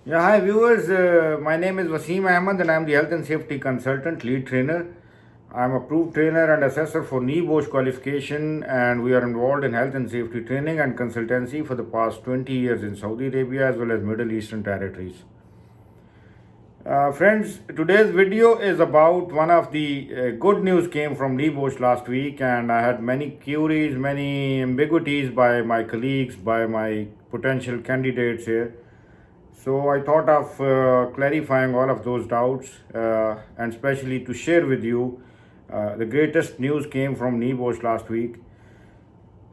Yeah, hi viewers. My name is Wasim Ahmed and I am the Health and Safety Consultant, Lead Trainer. I am a approved trainer and assessor for NEBOSH qualification, and we are involved in health and safety training and consultancy for the past 20 years in Saudi Arabia as well as Middle Eastern territories. Friends, today's video is about one of the good news came from NEBOSH last week, and I had many queries, many ambiguities by my colleagues, by my potential candidates here. So I thought of clarifying all of those doubts and especially to share with you the greatest news came from NEBOSH last week.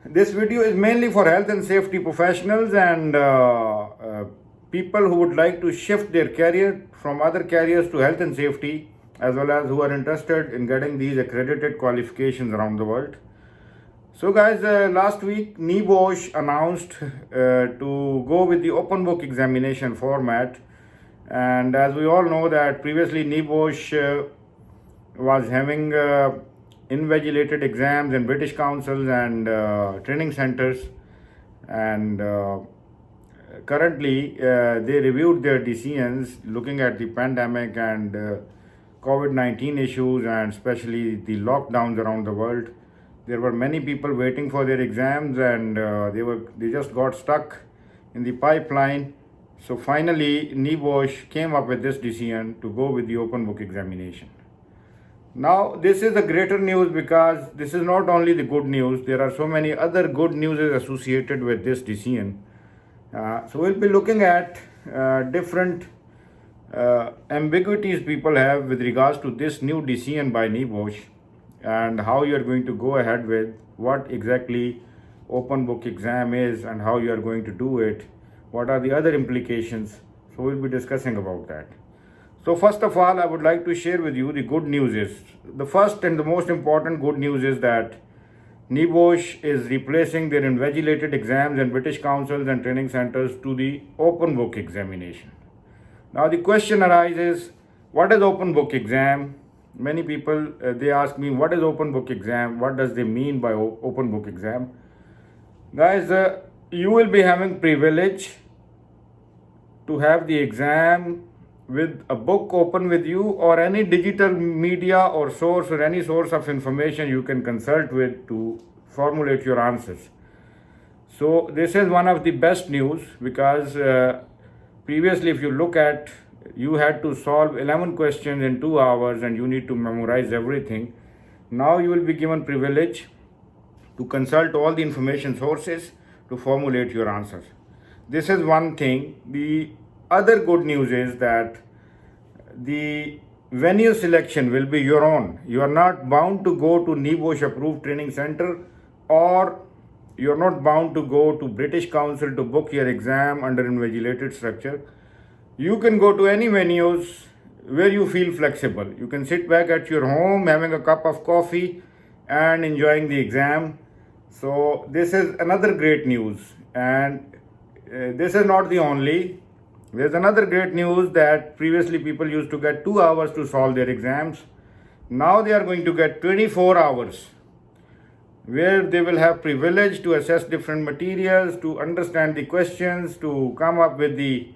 This video is mainly for health and safety professionals and people who would like to shift their career from other careers to health and safety, as well as who are interested in getting these accredited qualifications around the world. So guys, last week NEBOSH announced to go with the open book examination format, and as we all know that previously NEBOSH was having invigilated exams in British councils and training centers, and currently they reviewed their decisions looking at the pandemic and COVID-19 issues and especially the lockdowns around the world. There were many people waiting for their exams, and they just got stuck in the pipeline. So finally NEBOSH came up with this decision to go with the open book examination. Now this is the greater news because this is not only the good news, there are so many other good news associated with this decision. So we'll be looking at different ambiguities people have with regards to this new decision by NEBOSH, and how you are going to go ahead with what exactly open book exam is and how you are going to do it, what are the other implications. So we'll be discussing about that. So first of all, I would like to share with you the good news is, the first and the most important good news is that NEBOSH is replacing their invigilated exams in British councils and training centers to the open book examination. Now the question arises, what is open book exam? Many people they ask me, what is open book exam? What does they mean by open book exam? Guys, you will be having privilege to have the exam with a book open with you, or any digital media or source or any source of information you can consult with to formulate your answers. So this is one of the best news because previously, if you look at, you had to solve 11 questions in 2 hours and you need to memorize everything. Now you will be given privilege to consult all the information sources to formulate your answers. This is one thing. The other good news is that the venue selection will be your own. You are not bound to go to NEBOSH approved training center, or you are not bound to go to British Council to book your exam under invigilated structure. You can go to any venues where you feel flexible. You can sit back at your home having a cup of coffee and enjoying the exam. So this is another great news, and this is not the only. There's another great news that previously people used to get 2 hours to solve their exams. Now they are going to get 24 hours where they will have privilege to assess different materials, to understand the questions, to come up with the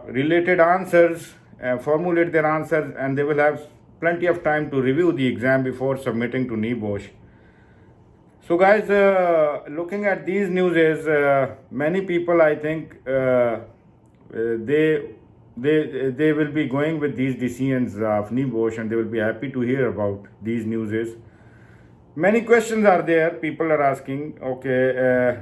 related answers, formulate their answers, and they will have plenty of time to review the exam before submitting to NEBOSH. So guys, looking at these news is many people, I think they will be going with these decisions of NEBOSH, and they will be happy to hear about these news is. Many questions are there. People are asking. Okay,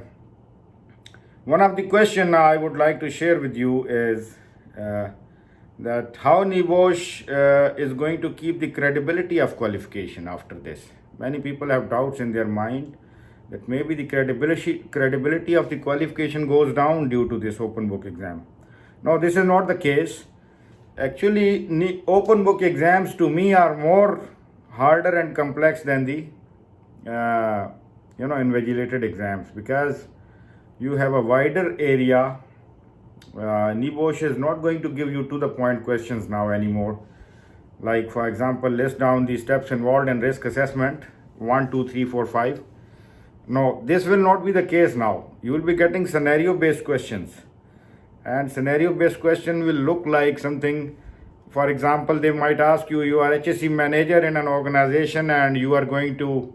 one of the question I would like to share with you is that how NEBOSH is going to keep the credibility of qualification after this. Many people have doubts in their mind that maybe the credibility of the qualification goes down due to this open book exam. No, this is not the case. Actually, open book exams to me are more harder and complex than the invigilated exams, because you have a wider area. NEBOSH is not going to give you to the point questions now anymore. Like for example, list down the steps involved in risk assessment 1, 2, 3, 4, 5. No, this will not be the case now. You will be getting scenario based questions, And scenario based question will look like something. For example, they might ask you, you are HSE manager in an organization and you are going to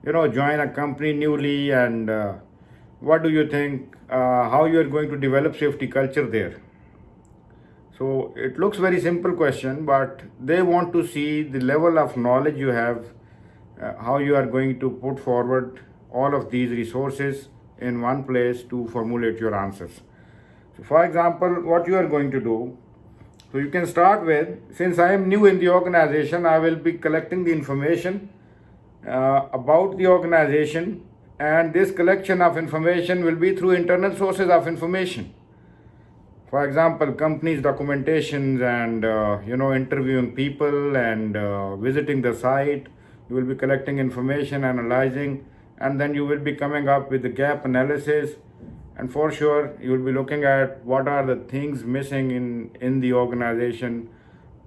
join a company newly, and what do you think, how you are going to develop safety culture there? So it looks very simple question, but they want to see the level of knowledge you have, how you are going to put forward all of these resources in one place to formulate your answers. So for example, what you are going to do, so you can start with, since I am new in the organization, I will be collecting the information about the organization, and this collection of information will be through internal sources of information. For example, companies' documentations and interviewing people and visiting the site. You will be collecting information, analyzing, and then you will be coming up with the gap analysis. And for sure, you will be looking at what are the things missing in the organization,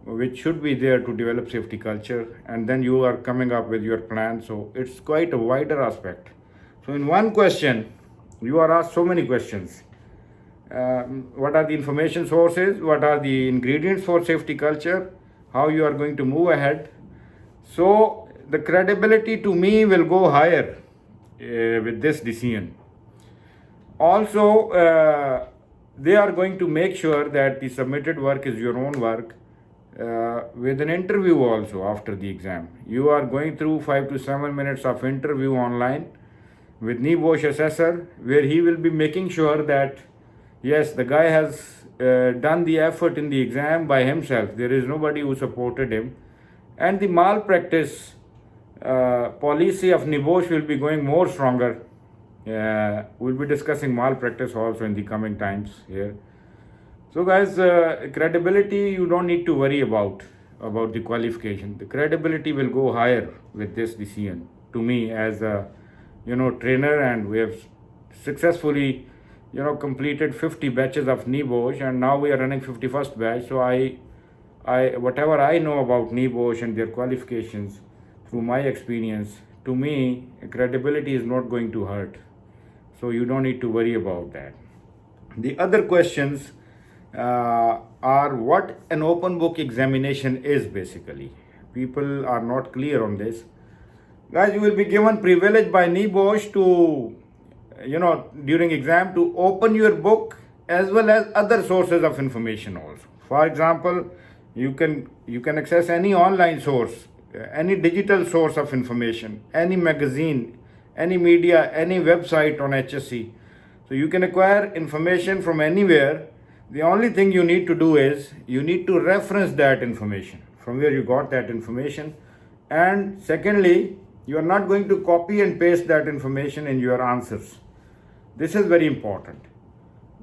which should be there to develop safety culture, and then you are coming up with your plan. So it's quite a wider aspect. So in one question, you are asked so many questions. What are the information sources? What are the ingredients for safety culture? How you are going to move ahead? So the credibility to me will go higher with this decision. Also, they are going to make sure that the submitted work is your own work, with an interview also after the exam. You are going through 5 to 7 minutes of interview online with NEBOSH assessor, where he will be making sure that yes, the guy has done the effort in the exam by himself. There is nobody who supported him. And the malpractice policy of NEBOSH will be going more stronger. We'll be discussing malpractice also in the coming times here. So guys, credibility, you don't need to worry about the qualification. The credibility will go higher with this decision. To me, as a trainer, and we have successfully completed 50 batches of NEBOSH, and now we are running 51st batch. So I whatever I know about NEBOSH and their qualifications through my experience, to me, credibility is not going to hurt. So you don't need to worry about that. The other questions are what an open book examination is basically. People are not clear on this. Guys, you will be given privilege by NEBOSH to, during exam, to open your book as well as other sources of information also. For example, you can access any online source, any digital source of information, any magazine, any media, any website on HSE. So you can acquire information from anywhere. The only thing you need to do is you need to reference that information from where you got that information. And secondly, you are not going to copy and paste that information in your answers. This is very important.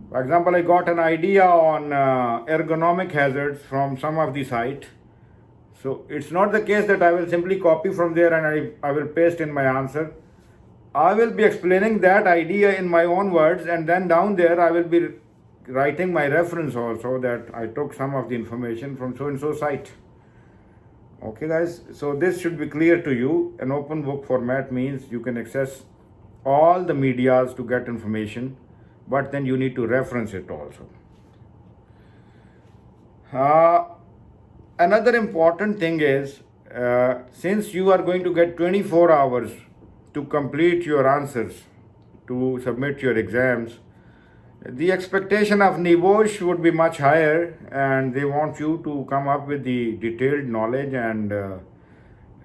For example, I got an idea on ergonomic hazards from some of the site. So it's not the case that I will simply copy from there and I will paste in my answer. I will be explaining that idea in my own words, and then down there I will be writing my reference also, that I took some of the information from so and so site. Okay guys, so this should be clear to you. An open book format means you can access all the medias to get information, but then you need to reference it also. Another important thing is, since you are going to get 24 hours to complete your answers, to submit your exams, the expectation of NEBOSH would be much higher, and they want you to come up with the detailed knowledge, and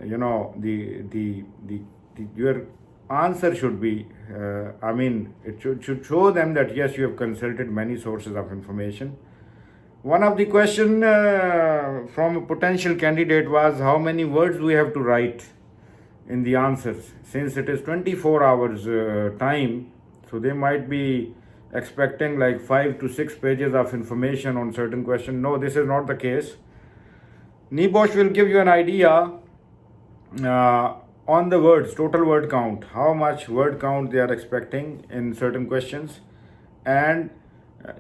your answer should be, it should show them that yes, you have consulted many sources of information. One of the question from a potential candidate was how many words we have to write in the answers. Since it is 24 hours time, so they might be expecting like 5 to 6 pages of information on certain question. No, this is not the case. NEBOSH will give you an idea on the words, total word count, how much word count they are expecting in certain questions, and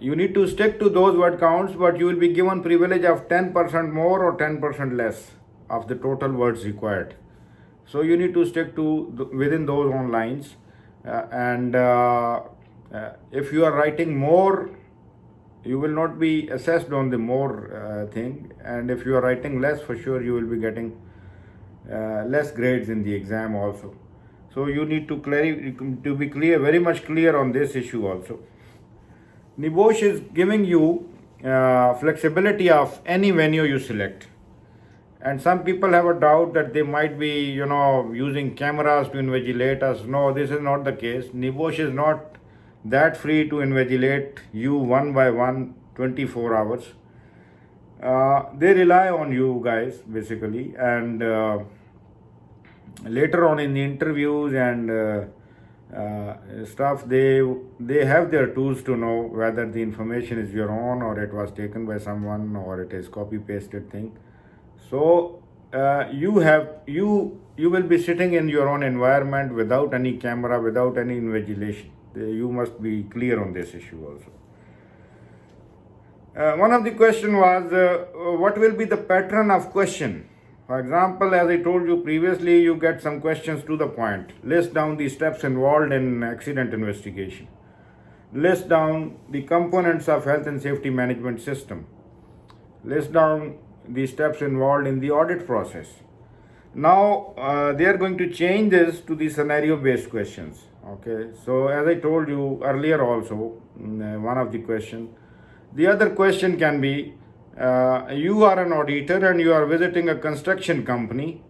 you need to stick to those word counts, but you will be given privilege of 10% more or 10% less of the total words required. So you need to stick to within those own lines, and if you are writing more you will not be assessed on the more thing, and if you are writing less, for sure you will be getting less grades in the exam also. So you need to be clear, very much clear on this issue also. NEBOSH is giving you flexibility of any venue you select. And some people have a doubt that they might be, using cameras to invigilate us. No, this is not the case. NEBOSH is not that free to invigilate you one by one, 24 hours. They rely on you guys, basically. And later on in the interviews and stuff, they have their tools to know whether the information is your own or it was taken by someone or it is copy pasted thing. So you will be sitting in your own environment without any camera, without any invigilation. You must be clear on this issue also. One of the question was, what will be the pattern of question? For example, as I told you previously, you get some questions to the point. List down the steps involved in accident investigation. List down the components of health and safety management system. List down the steps involved in the audit process. Now they are going to change this to the scenario based questions. Okay, so as I told you earlier also, one of the question, the other question can be, you are an auditor and you are visiting a construction company.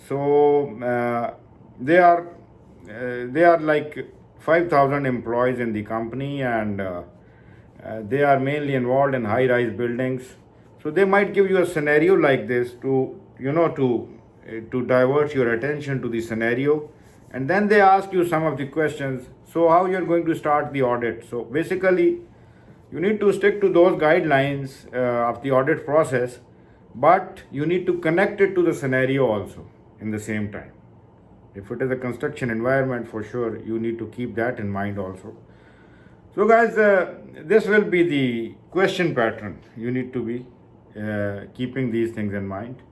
So they are like 5,000 employees in the company, and they are mainly involved in high rise buildings. So they might give you a scenario like this to divert your attention to the scenario, and then they ask you some of the questions. So how you are going to start the audit? So basically, you need to stick to those guidelines of the audit process, but you need to connect it to the scenario also in the same time. If it is a construction environment, for sure you need to keep that in mind also. So guys, this will be the question pattern. You need to be keeping these things in mind.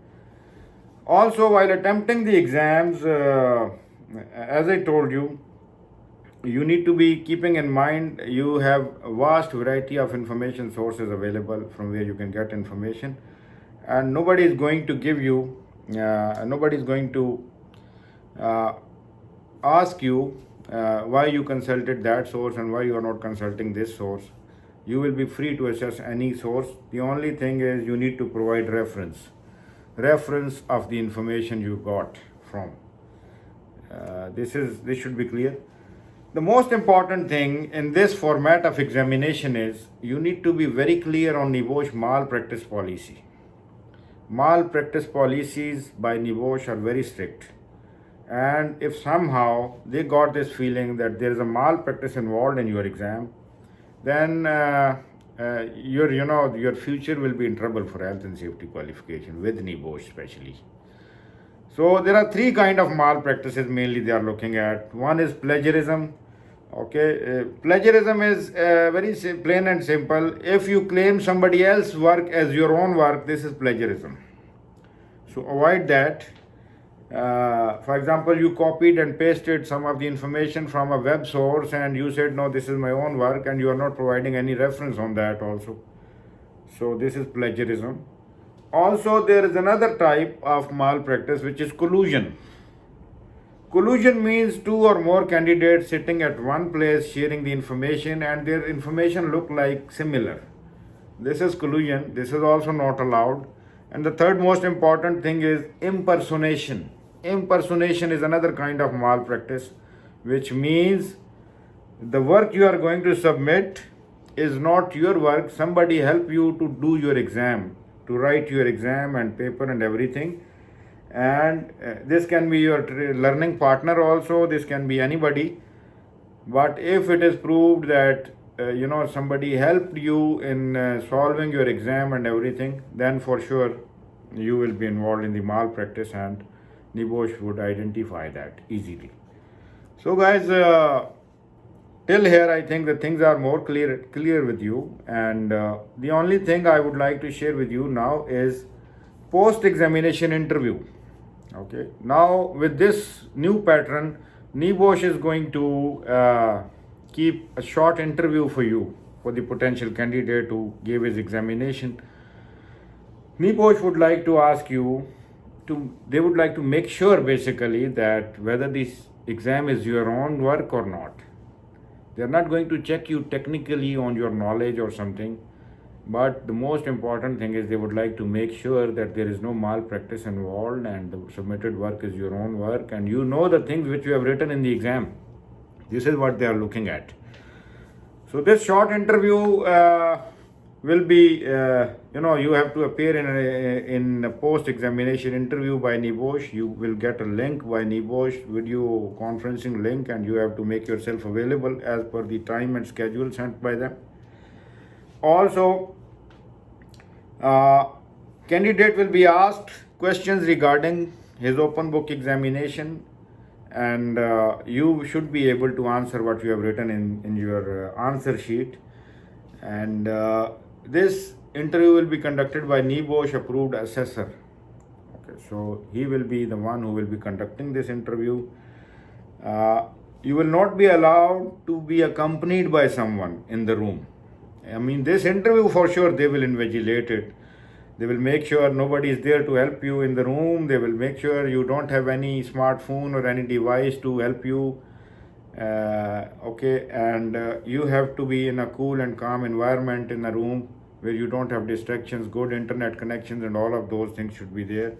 Also, while attempting the exams, as I told you, you need to be keeping in mind you have a vast variety of information sources available from where you can get information, and nobody is going to give you, nobody is going to ask you why you consulted that source and why you are not consulting this source. You will be free to assess any source. The only thing is you need to provide reference of the information you got from. This should be clear. The most important thing in this format of examination is you need to be very clear on NEBOSH malpractice policy. Malpractice policies by NEBOSH are very strict. And if somehow they got this feeling that there is a malpractice involved in your exam, then your future will be in trouble for health and safety qualification with NEBOSH especially. So there are three kind of malpractices mainly they are looking at. One is plagiarism. Okay, plagiarism is very plain and simple. If you claim somebody else's work as your own work, this is plagiarism. So avoid that. For example, you copied and pasted some of the information from a web source and you said, no, this is my own work, and you are not providing any reference on that also. So this is plagiarism. Also, there is another type of malpractice, which is collusion. Collusion means two or more candidates sitting at one place sharing the information and their information look like similar. This is collusion. This is also not allowed. And the third most important thing is impersonation. Impersonation is another kind of malpractice, which means the work you are going to submit is not your work. Somebody help you to do your exam, to write your exam and paper and everything. And this can be your learning partner also, this can be anybody. But if it is proved that somebody helped you in solving your exam and everything, then for sure you will be involved in the malpractice, and NEBOSH would identify that easily. So guys, till here I think the things are more clear with you, and the only thing I would like to share with you now is post-examination interview. Okay, now with this new pattern, NEBOSH is going to keep a short interview for you. for the potential candidate who gave his examination. NEBOSH would like to ask you they would like to make sure basically that whether this exam is your own work or not. They're not going to check you technically on your knowledge or something, but the most important thing is they would like to make sure that there is no malpractice involved and the submitted work is your own work and you know the things which you have written in the exam. This is what they are looking at. So this short interview will be, you have to appear in a post-examination interview by NEBOSH. You will get a link by NEBOSH, video conferencing link, and you have to make yourself available as per the time and schedule sent by them. Also, candidate will be asked questions regarding his open book examination, and you should be able to answer what you have written in your answer sheet. And this interview will be conducted by NEBOSH approved assessor. Okay, so he will be the one who will be conducting this interview. You will not be allowed to be accompanied by someone in the room. I mean, this interview for sure they will invigilate it. They will make sure nobody is there to help you in the room. They will make sure you don't have any smartphone or any device to help you. And you have to be in a cool and calm environment in a room where you don't have distractions, good internet connections, and all of those things should be there.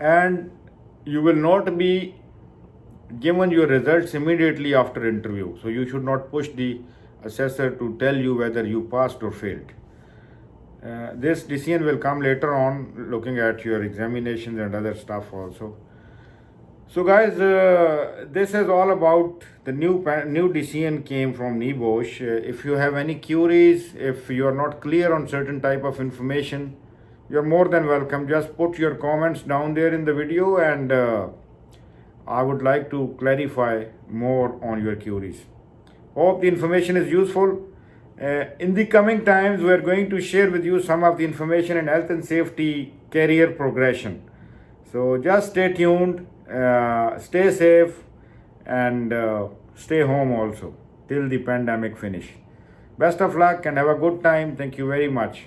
And you will not be given your results immediately after interview. So you should not push the assessor to tell you whether you passed or failed. This decision will come later on, looking at your examinations and other stuff also. So guys, this is all about the new decision came from NEBOSH. If you have any queries, if you are not clear on certain type of information, you're more than welcome. Just put your comments down there in the video, and I would like to clarify more on your queries. Hope the information is useful. In the coming times, we are going to share with you some of the information in health and safety career progression. So just stay tuned. Stay safe and stay home also till the pandemic finish. Best of luck and have a good time. Thank you very much.